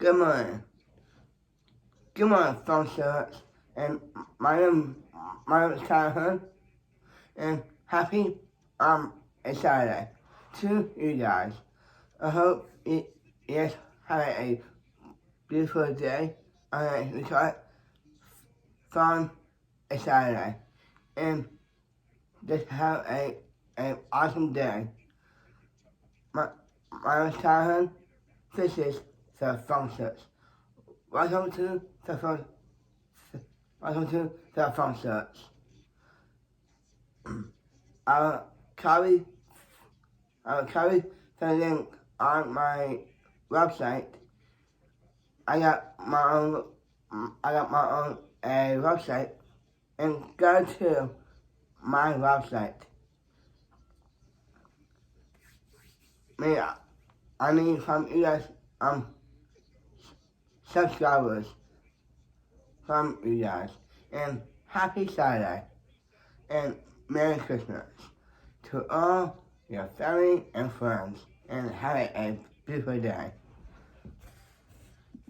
Good morning. Good morning, phone service. And my name is Tyler, and happy it's Saturday to you guys. I hope you guys have a beautiful day. We got fun it's Saturday, and just have an awesome day. My name is Tyler. This is the phone service. Welcome to the phone. Welcome to the phone service. Copy copy the link on my website. I got my own website, and go to my website. I need from you guys subscribers from you guys, and happy Saturday and Merry Christmas to all your family and friends, and have a beautiful day.